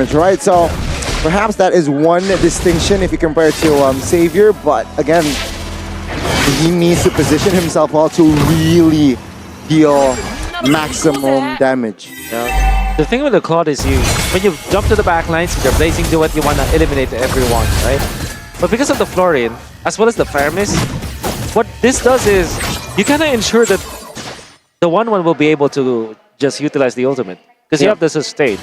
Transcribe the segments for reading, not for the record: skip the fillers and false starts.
damage, right? So perhaps that is one distinction if you compare it to Savior, but again, he needs to position himself well to really deal maximum damage. Yeah. The thing with the Claude is when you jump to the back lines with your Blazing Duet, you want to eliminate everyone, right? But because of the Florin, as well as the Faramis, what this does is you kind of ensure that the 1-1 will be able to just utilize the ultimate. Because you have the sustain.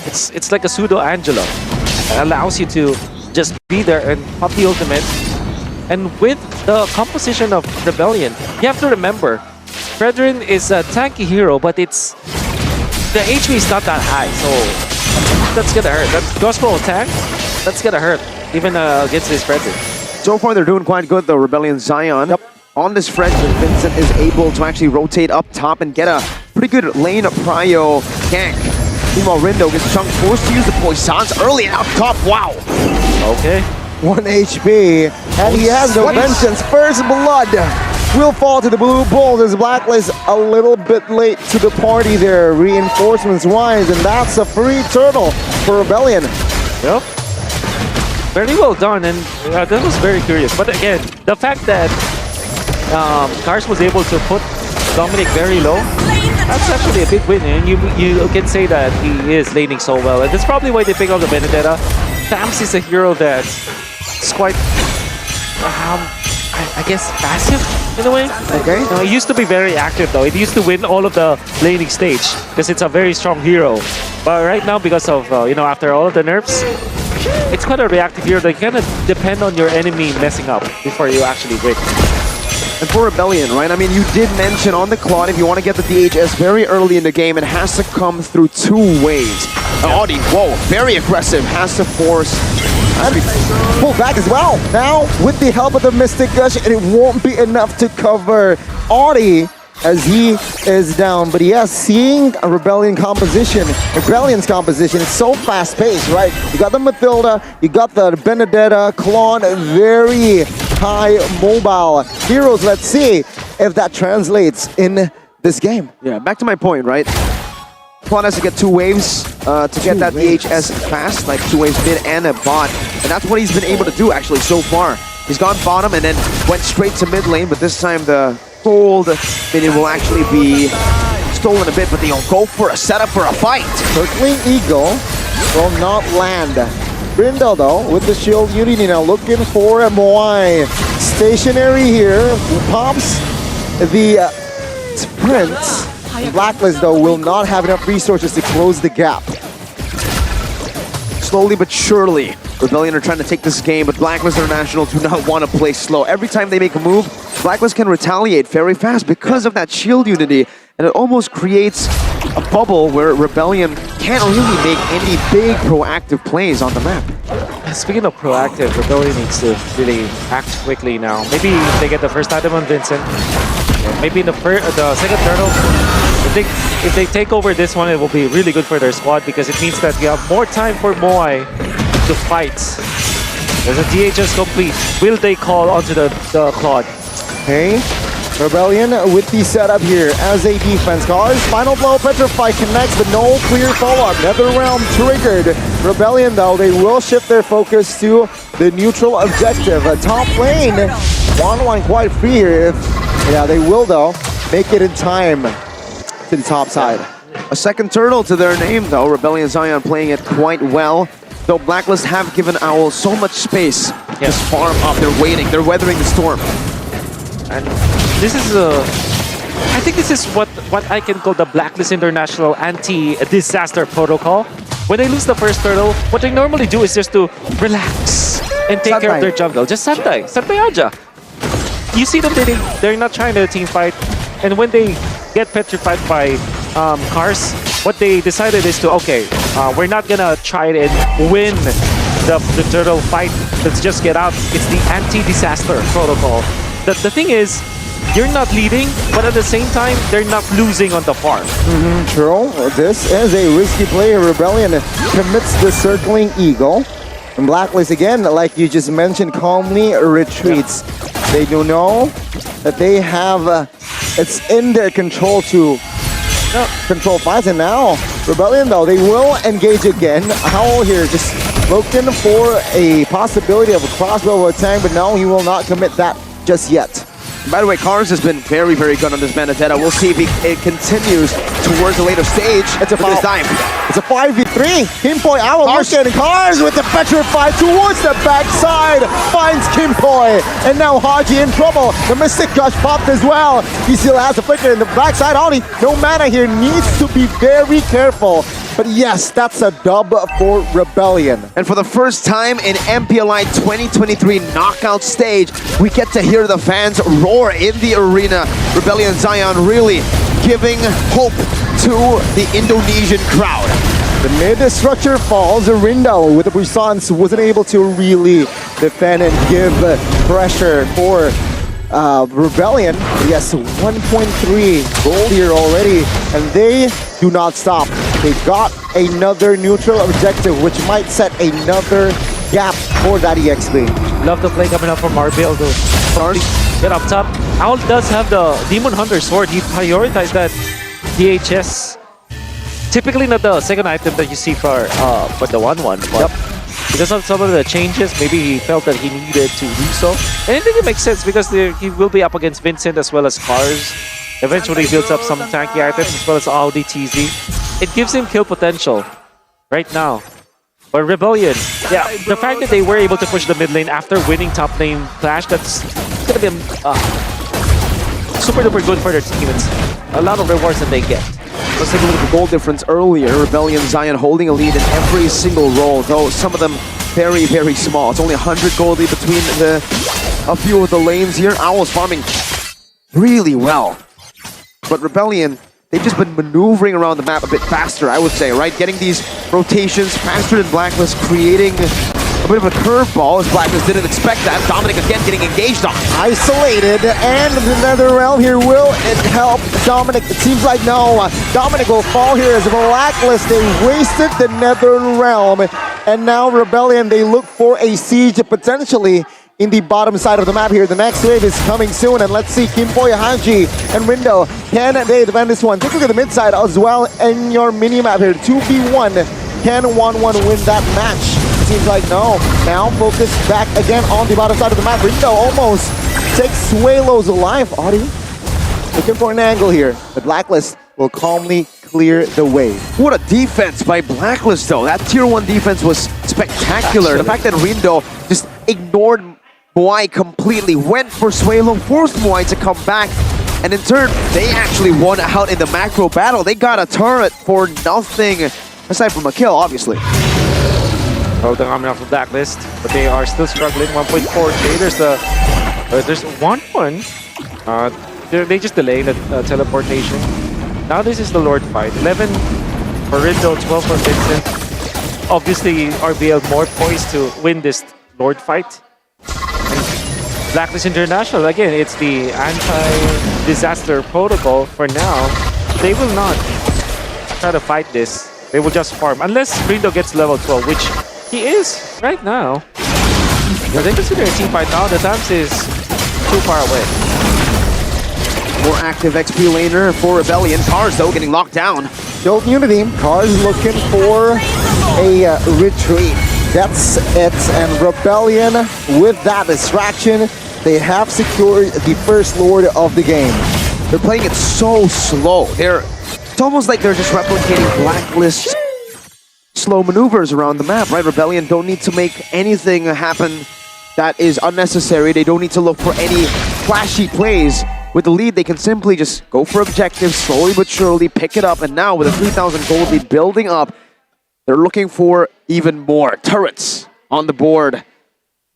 It's like a pseudo Angelo. It allows you to just be there and pop the ultimate. And with the composition of Rebellion, you have to remember, Fredrin is a tanky hero, but the HP is not that high, so that's gonna hurt. That Gospel tank, that's gonna hurt, even against this Fredrin. So far, they're doing quite good, though. Rebellion Zion. Yep. On this Fredrin, Vincent is able to actually rotate up top and get a pretty good lane prio gank. Meanwhile, Rindo gets chunked, forced to use the poisons early and up top. Wow. Okay. 1 HP, and he has no vengeance. First blood will fall to the Blue Bulls as Blacklist a little bit late to the party there, reinforcements-wise, and that's a free turtle for Rebellion. Yep. Very well done, and that was very curious. But again, the fact that Kars was able to put Dominic very low, that's actually a big win, and you can say that he is laning so well, and that's probably why they pick up the Benedetta. Tams is a hero that's quite, I guess, passive in a way. Okay. It used to be very active though. It used to win all of the laning stage because it's a very strong hero. But right now, because of after all of the nerfs, it's quite a reactive hero. They kind of depend on your enemy messing up before you actually win. And for Rebellion, right? I mean, you did mention on the Claude, if you want to get the DHS very early in the game, it has to come through 2 ways. Audi, whoa, very aggressive, has to force. And pull back as well. Now, with the help of the Mystic Gush, it won't be enough to cover Audi as he is down. But yes, seeing a Rebellion's composition, it's so fast-paced, right? You got the Mathilda, you got the Benedetta, Claude, very high mobile heroes. Let's see if that translates in this game. Yeah, back to my point, right? Claude has to get 2 waves to get that DHS fast, like 2 waves mid and a bot. And that's what he's been able to do actually so far. He's gone bottom and then went straight to mid lane, but this time the gold minion will actually be stolen a bit, but they'll go for a setup for a fight. Circling Eagle will not land. Brindle though, with the shield unity now, looking for a Moai. Stationary here, pops the sprint. Blacklist though will not have enough resources to close the gap. Slowly but surely, Rebellion are trying to take this game, but Blacklist International do not want to play slow. Every time they make a move, Blacklist can retaliate very fast because of that shield unity, and it almost creates a bubble where Rebellion can't really make any big proactive plays on the map. Speaking of proactive, Rebellion needs to really act quickly now. Maybe if they get the first item on Vincent, maybe in the second turtle, if they take over this one, it will be really good for their squad because it means that you have more time for Moai to fight. There's a DHS complete. Will they call onto the Claude? Okay, Rebellion with the setup here as a defense. Cars, final blow, Petrify connects, but no clear follow-up. Netherrealm triggered. Rebellion though, they will shift their focus to the neutral objective. A top lane, 1-1 quite free here. They will though make it in time to the top side. A second turtle to their name though. Rebellion Zion playing it quite well. Though Blacklist have given Owl so much space to farm up. They're waiting. They're weathering the storm. And this is I think this is what I can call the Blacklist International anti-disaster protocol. When they lose the first turtle, what they normally do is just to relax and take care of their jungle. Just santay aja. You see them, they're not trying to team fight. And when they get petrified by Kars, what they decided is to, we're not gonna try and win the turtle fight. Let's just get out. It's the anti-disaster protocol. The thing is, you're not leading, but at the same time, they're not losing on the farm. True. This is a risky play. Rebellion commits the circling eagle. And Blacklist, again, like you just mentioned, calmly retreats. They do know that they have, it's in their control to control fights. And now, Rebellion, though, they will engage again. Howl here just looking for a possibility of a crossbow attack, but no, he will not commit that just yet. By the way, Cars has been very, very good on this Vendetta. We'll see if it continues towards the later stage. It's a this time. It's a 5v3. Kimpoi Owl looking. Cars with the petrified towards the backside. Finds Kimpoi. And now Haji in trouble. The Mystic Gush popped as well. He still has a flicker in the backside. Oni, no mana here. Needs to be very careful. But yes, that's a dub for Rebellion. And for the first time in MPLI 2023 knockout stage, we get to hear the fans roar in the arena. Rebellion Zion really giving hope to the Indonesian crowd. The mid structure falls. Rindo with the Buissance wasn't able to really defend and give pressure for Rebellion. Yes, 1.3 gold here already, and they do not stop. They got another neutral objective, which might set another gap for that EXP. Love the play coming up from RBL though. Stars get up top. Owl does have the Demon Hunter sword. He prioritized that DHS. Typically not the second item that you see for the 1-1, but because of some of the changes, maybe he felt that he needed to do so. And I think it makes sense because he will be up against Vincent as well as Cars. Eventually builds up some tanky items as well as Audi TZ. It gives him kill potential right now. But Rebellion, yeah, the fact that they were able to push the mid lane after winning top lane clash, that's gonna be super duper good for their team. It's a lot of rewards that they get. Let's take a look at the goal difference earlier. Rebellion Zion holding a lead in every single role, though some of them very, very small. It's only 100 gold lead between a few of the lanes here. Owl's farming really well. But Rebellion, they've just been maneuvering around the map a bit faster, I would say, right? Getting these rotations faster than Blacklist, creating a bit of a curveball, as Blacklist didn't expect that. Dominic again getting engaged on. Isolated, and the Nether Realm here, will it help Dominic? It seems like no. Dominic will fall here as Blacklist. They wasted the Nether Realm, and now Rebellion, they look for a siege potentially in the bottom side of the map here. The next wave is coming soon, and let's see Kimpoi, Haji, and Rindo. Can they defend this one? Take a look at the mid side as well in your mini-map here. 2v1. Can 1-1 win that match? Seems like no. Now focus back again on the bottom side of the map. Rindo almost takes Suelo's life. Audi looking for an angle here. The Blacklist will calmly clear the way. What a defense by Blacklist, though. That tier 1 defense was spectacular. The fact that Rindo just ignored Moai completely, went for Suelo, forced Moai to come back, and in turn, they actually won out in the macro battle. They got a turret for nothing, aside from a kill, obviously. Oh, they're coming off the Blacklist, but they are still struggling. 1.4k. There's 1-1. They just delayed the teleportation. Now this is the Lord fight. 11 for Rindo, 12 for Vincent. Obviously, RBL more poised to win this Lord fight. Blacklist International, again, it's the anti-disaster protocol for now. They will not try to fight this. They will just farm. Unless Rindo gets level 12, which he is right now. But they consider a team fight now. The Tams is too far away. More active XP laner for Rebellion. Cars, though, getting locked down. Build Unity. Cars looking for a retreat. That's it. And Rebellion, with that distraction, they have secured the first Lord of the game. They're playing it so slow. It's almost like they're just replicating Blacklist's slow maneuvers around the map, right? Rebellion don't need to make anything happen that is unnecessary. They don't need to look for any flashy plays. With the lead, they can simply just go for objectives, slowly but surely, pick it up, and now with a 3,000 gold lead building up, they're looking for even more turrets on the board.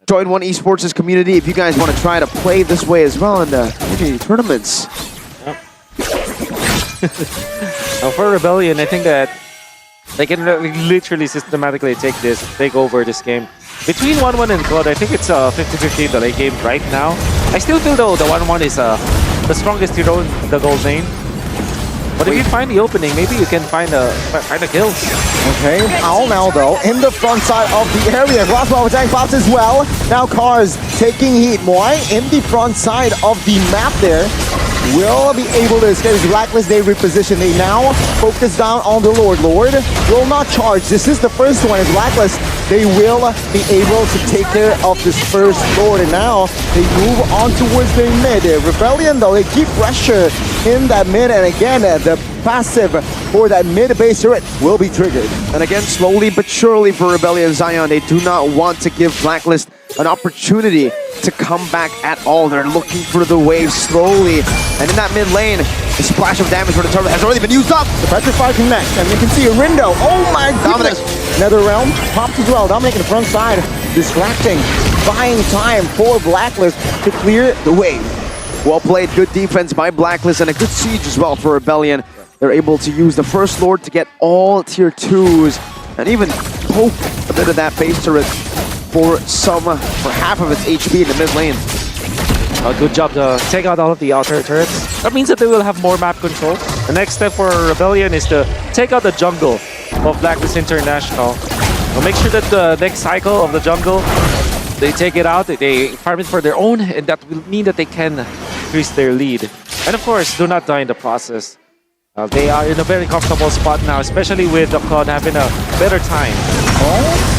Join One Esports' community if you guys want to try to play this way as well in the community tournaments. Now for Rebellion, I think that they can literally systematically take over this game. Between 1-1 and Claude, I think it's 50-50 in the late game right now. I still feel though the 1-1 is the strongest hero in the gold lane. But if you find the opening, maybe you can find a kills. Okay, Owl now though, in the front side of the area. Crossbow attack pops as well. Now Cars taking heat. Moai in the front side of the map there. will be able to escape. Blacklist, they reposition. They now focus down on the Lord. Lord will not charge. This is the first one. As Blacklist, they will be able to take care of this first Lord. And now they move on towards the mid. Rebellion, though, they keep pressure in that mid. And again, the passive for that mid base turret will be triggered. And again, slowly but surely for Rebellion Zion, they do not want to give Blacklist an opportunity to come back at all. They're looking for the wave slowly. And in that mid lane, the splash of damage for the turret has already been used up. The Petrified connects, and you can see a Rindo. Oh my goodness! Another realm pops as well. Dominic in the front side, distracting, buying time for Blacklist to clear the wave. Well played, good defense by Blacklist, and a good siege as well for Rebellion. They're able to use the first Lord to get all tier 2s and even poke a bit of that base turret for half of its HP in the mid lane. A good job to take out all of the outer turrets. That means that they will have more map control. The next step for Rebellion is to take out the jungle of Blacklist International. We'll make sure that the next cycle of the jungle, they take it out, they farm it for their own, and that will mean that they can increase their lead. And of course, do not die in the process. They are in a very comfortable spot now, especially with the Cloud having a better time. Oh,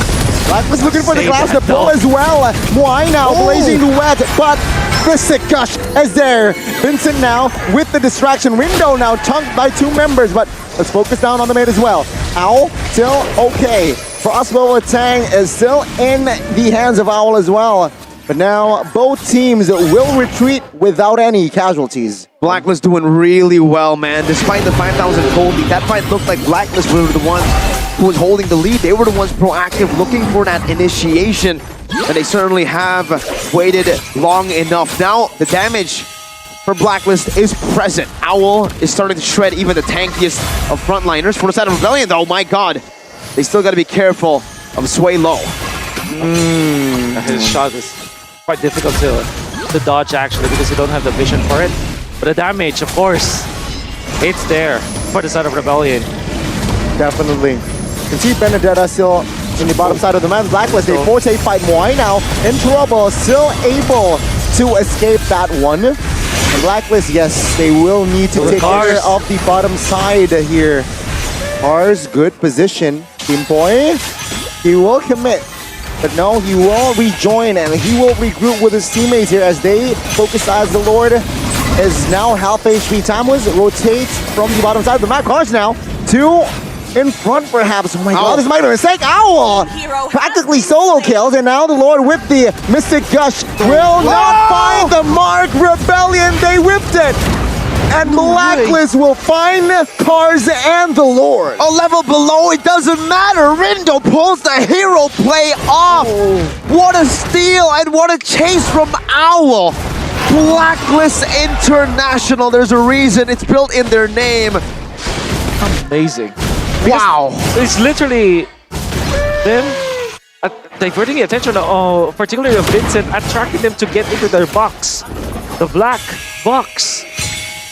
Blacklist looking for the Save glass that, to pull though. as well. Moai now blazing the wet, but Mystic Gush is there. Vincent now with the distraction. Window now chunked by 2 members, but let's focus down on the mid as well. Owl still okay. Crossbow with Tang is still in the hands of Owl as well. But now both teams will retreat without any casualties. Blacklist doing really well, man. Despite the 5,000 gold lead, that fight looked like Blacklist were the ones who was holding the lead. They were the ones proactive, looking for that initiation. And they certainly have waited long enough. Now, the damage for Blacklist is present. Owl is starting to shred even the tankiest of frontliners. For the side of Rebellion, though, my god. They still got to be careful of Sway Low. His shot is quite difficult to dodge, actually, because you don't have the vision for it. But the damage, of course, it's there for the side of Rebellion. Definitely. You can see Benedetta still in the bottom side of the map. Blacklist, they force a fight. Moai now in trouble, still able to escape that one. And Blacklist, yes, they will need to take care of the bottom side here. Ours, good position. Team Boy, he will commit. But no, he will rejoin and he will regroup with his teammates here as they focus as the Lord is now half HP. Timeless rotates from the bottom side of the map. Cars now, 2 in front perhaps. Oh my god, this might be a mistake. Owl! Practically solo kills, and now the Lord with the Mystic Gush will not find the mark. Rebellion, they whipped it. And Blacklist will find Cars and the Lord. A level below, it doesn't matter. Rindo pulls the hero play off. What a steal and what a chase from Owl. Blacklist International, there's a reason it's built in their name. Amazing. Wow. It's literally them diverting the attention of, particularly of Vincent, attracting them to get into their box. The black box.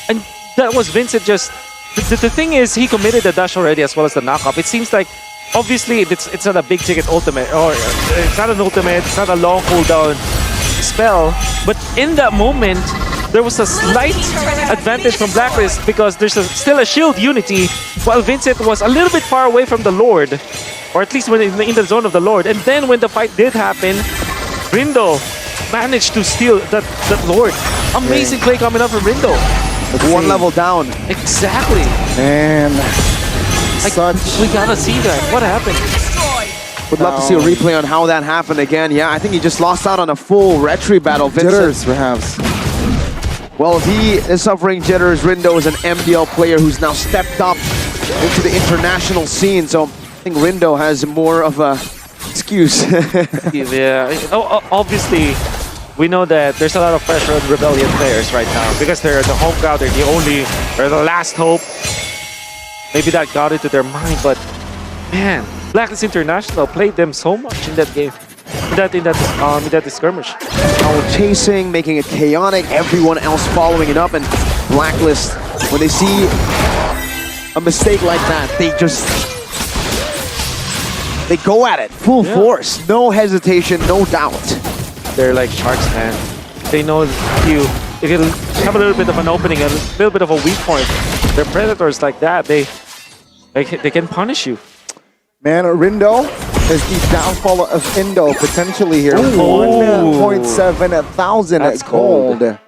And that was Vincent just... The thing is, he committed the dash already as well as the knockup. It seems like, obviously, it's not a big ticket ultimate, or it's not an ultimate, it's not a long cooldown spell. But in that moment, there was a slight advantage from Blacklist because there's still a shield unity, while Vincent was a little bit far away from the Lord, or at least when in the zone of the Lord. And then when the fight did happen, Rindo managed to steal that Lord. Amazing play coming up from Rindo. One level down. Exactly. Man, we gotta see that. What happened? Would love to see a replay on how that happened again. Yeah, I think he just lost out on a full retry battle. jitters perhaps. Well, if he is suffering jitters, Rindo is an MPL player who's now stepped up into the international scene. So I think Rindo has more of a excuse. Yeah. Obviously, we know that there's a lot of pressure on Rebellion players right now because they're the home crowd, they're the last hope. Maybe that got into their mind, but man, Blacklist International played them so much in that game, in that skirmish. Now chasing, making it chaotic, everyone else following it up, and Blacklist, when they see a mistake like that, they go at it, full force, no hesitation, no doubt. They're like sharks, man. They know if you if you have a little bit of an opening, a little bit of a weak point, they're predators like that. They can punish you. Man, Rindo is the downfall of Indo potentially here. Oh. 1.7 thousand That's gold. cold.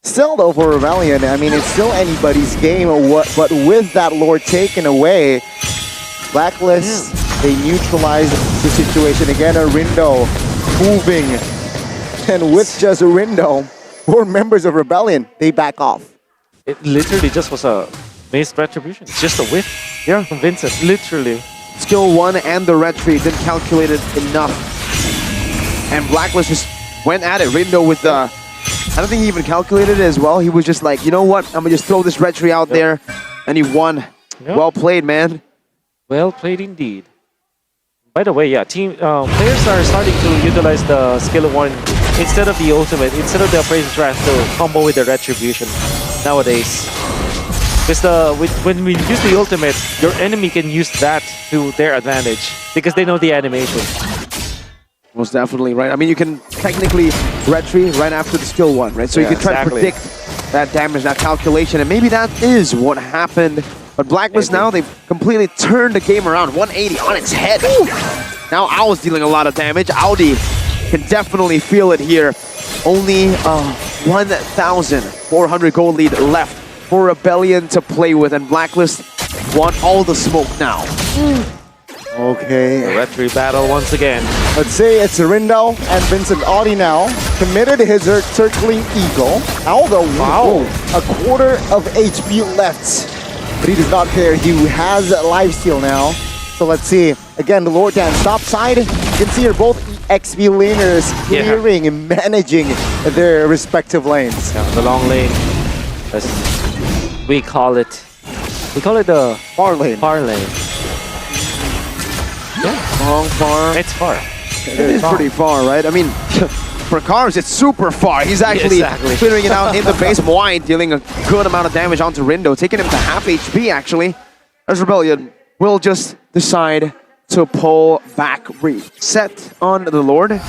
Still though for Rebellion, I mean, it's still anybody's game. But with that Lord taken away, Blacklist, they neutralize the situation. Again, Rindo moving. And with just Rindo, 4 members of Rebellion, they back off. It literally just was a missed retribution. It's just a whiff. Yeah. From Vincent, literally. Skill 1 and the retreat didn't calculate it enough. And Blacklist just went at it. Rindo with the... I don't think he even calculated it as well. He was just like, you know what? I'm going to just throw this retreat out there. And he won. Yep. Well played, man. Well played indeed. By the way, yeah, team players are starting to utilize the skill 1 instead of the ultimate, instead of the Appraiser's Wrath to combo with the retribution nowadays. Because when we use the ultimate, your enemy can use that to their advantage because they know the animation. Most definitely, right? I mean, you can technically retreat right after the skill 1, right? So Yeah, you can try to exactly. predict that damage, that calculation, and maybe that is what happened. But Blacklist now, they've completely turned the game around, 180 on its head. Now Owl's dealing a lot of damage. Audi can definitely feel it here. Only 1,400 gold lead left for Rebellion to play with, and Blacklist want all the smoke now. Okay. The retreat battle once again. Let's say it's Rindo and Vincent Audi now. Committed his circling eagle. Aldo, Wow. a quarter of HP left. But he does not care. He has life steal now. So let's see. Again, the Lord dance top side. You can see here both XP laners clearing and managing their respective lanes. Yeah, the long lane. As we call it. We call it the Far lane. far lane. Yeah, Long far. it's far. It is pretty far, right? I mean, for Cars, it's super far. He's actually exactly. clearing it out in the base. Moai dealing a good amount of damage onto Rindo, taking him to half HP, actually. As Rebellion will just decide to pull back, reset on the Lord. And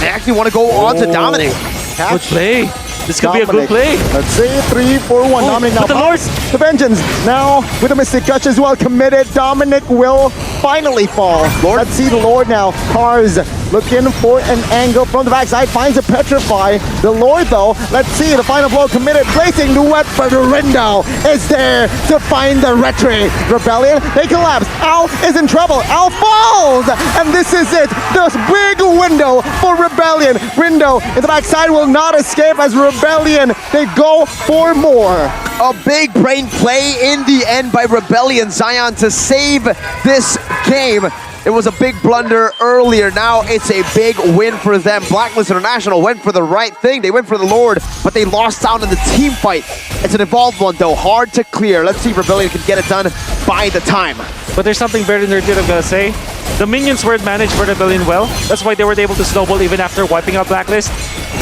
they actually want to go on to Dominic. Good play. This could be a good play. Let's say 3-4-1. Dominic now. But the Lord's The vengeance now with a Mystic Touch as well committed. Dominic will finally fall. Let's see the Lord now. Cars looking for an angle from the backside. Finds a Petrify. The Lord though, let's see the final blow committed. Placing the wet, but Rindo is there to find the retreat. Rebellion, they collapse. Al is in trouble. Al falls. And this is it. This big window for Rebellion. Rindo in the backside will not escape as Rebellion, they go for more. A big brain play in the end by Rebellion Zion to save this game. It was a big blunder earlier. Now it's a big win for them. Blacklist International went for the right thing. They went for the Lord, but they lost out in the team fight. It's an evolved one though, hard to clear. Let's see if Rebellion can get it done by the time. But there's something very nerdy I'm gonna say. The minions weren't managed for Rebellion well. That's why they were able to snowball even after wiping out Blacklist.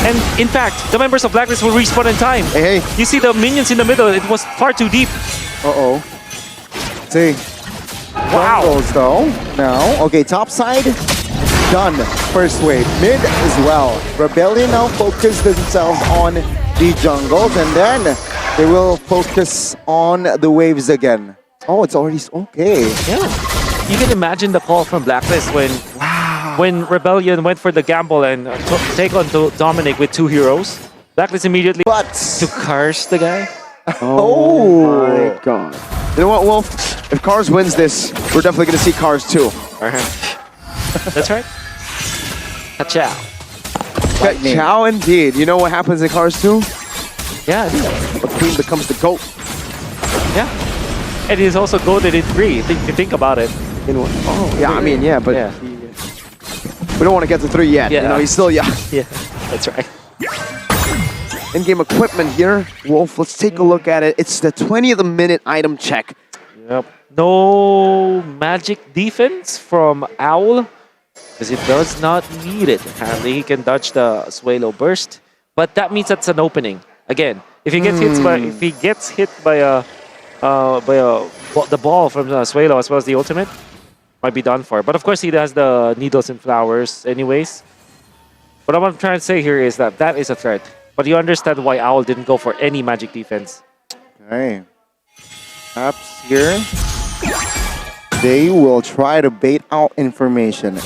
And in fact, the members of Blacklist will respawn in time. Hey, hey. You see the minions in the middle, it was far too deep. Uh-oh. See. Wow. Jungles though. Now, okay, top side done. First wave. Mid as well. Rebellion now focus themselves on the jungles and then they will focus on the waves again. Oh, it's already okay. Yeah. You can imagine the call from Blacklist when Rebellion went for the gamble and take on Dominic with 2 heroes. Blacklist immediately But to curse the guy. oh My God. You know what, Wolf? If Cars wins this, we're definitely going to see Cars too. That's right. Ka-chow. Lightning. Chow indeed. You know what happens in Cars 2? Yeah, The queen becomes the GOAT. yeah. And he's also goated in 3, if you think about it. In what? Oh, yeah, I mean, yeah, but Yeah. we don't want to get to 3 yet. Yeah. You know, he's still young. Yeah, that's right. In-game equipment here. Wolf, let's take a look at it. It's the 20th minute item check. Yep. No magic defense from Owl, because he does not need it. Apparently, he can dodge the Swalo burst, but that means that's an opening. Again, if he gets hit by the ball from the Swalo as well as the ultimate, might be done for. But of course, he has the needles and flowers anyways. But what I'm trying to say here is that is a threat. But you understand why Owl didn't go for any magic defense. Okay. Perhaps here, they will try to bait out information.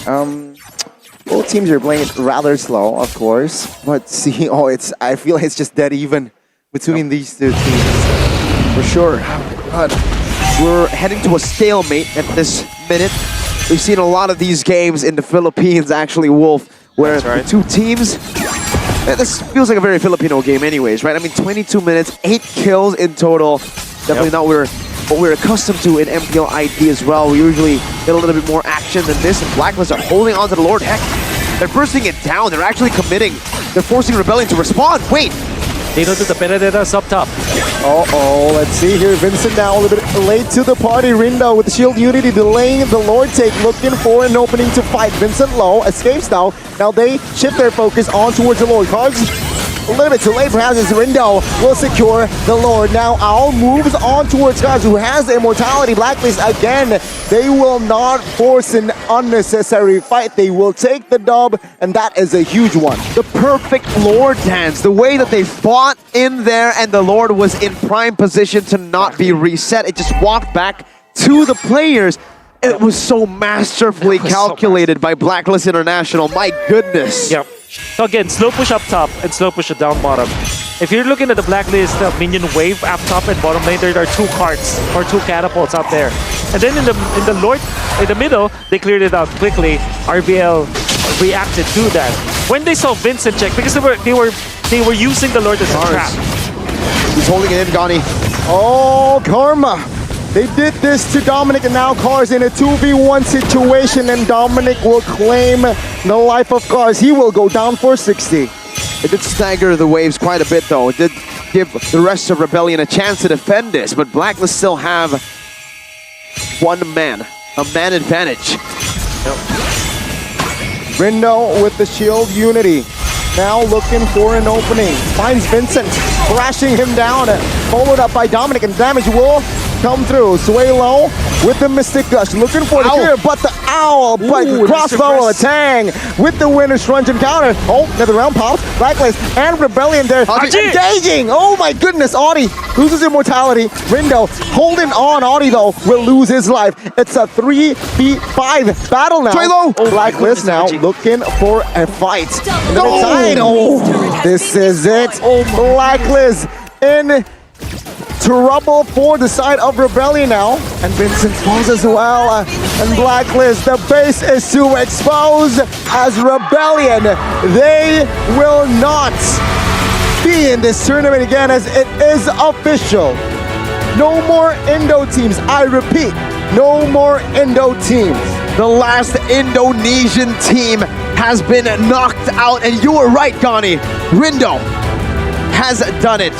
Both teams are playing it rather slow, of course. But see, I feel it's just dead even between these two teams. For sure. But we're heading to a stalemate at this minute. We've seen a lot of these games in the Philippines, actually, Wolf, where the two teams... This feels like a very Filipino game anyways, right? I mean, 22 minutes, 8 kills in total. Definitely not what we're accustomed to in MPL ID as well. We usually get a little bit more action than this, and Blacklist are holding on to the Lord. Heck, they're bursting it down. They're actually committing. They're forcing Rebellion to respond. Wait! Dino to the Pereira's up top. Let's see here. Vincent now a little bit late to the party. Rindo with the Shield Unity delaying the Lord take, looking for an opening to fight. Vincent low, escapes now. Now they shift their focus on towards the Lord. Cards a little bit too late, perhaps, as Rindo will secure the Lord. Now Owl moves on towards Cards, who has the immortality. Blacklist again. They will not force an unnecessary fight. They will take the dub, and that is a huge one. The perfect Lord dance. The way that they fought in there, and the Lord was in prime position to not be reset. It just walked back to the players. It was so masterfully calculated by Blacklist International. My goodness. Yep. So again, slow push up top and slow push down bottom. If you're looking at the Blacklist minion wave up top and bottom lane, there are 2 carts or 2 catapults out there. And then in the Lord, in the middle, they cleared it out quickly. RBL reacted to that. When they saw Vincent check, because they were using the Lord as a trap. He's holding it in, Gani. Oh, Karma. They did this to Dominic, and now Cars in a 2v1 situation, and Dominic will claim the life of Cars. He will go down for 60. It did stagger the waves quite a bit, though. It did give the rest of Rebellion a chance to defend this, but Blacklist still have a man advantage. Rindo with the Shield Unity. Now looking for an opening. Finds Vincent, thrashing him down. Followed up by Dominic, and damage will come through. Sway low with the Mystic Gush. Looking for the clear, but the Owl, but crossbow Tang with the winner's lunge encounter. Oh, another round pops. Blacklist and Rebellion there. Engaging! Oh my goodness, Audi loses immortality. Rindo holding on. Audi, though, will lose his life. It's a 3v5 battle now. Low. Blacklist now looking for a fight. This is it. Blacklist in trouble for the side of Rebellion now. And Vincent falls as well. And Blacklist, the base is to expose as Rebellion. They will not be in this tournament again, as it is official. No more Indo teams. I repeat, no more Indo teams. The last Indonesian team has been knocked out, and you were right, Gani. Rindo has done it.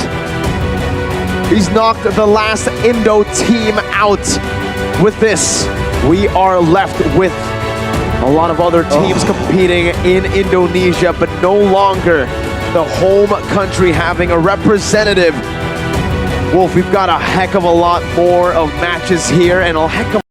He's knocked the last Indo team out. With this, we are left with a lot of other teams competing in Indonesia, but no longer the home country having a representative. Wolf, we've got a heck of a lot more of matches here, and a heck of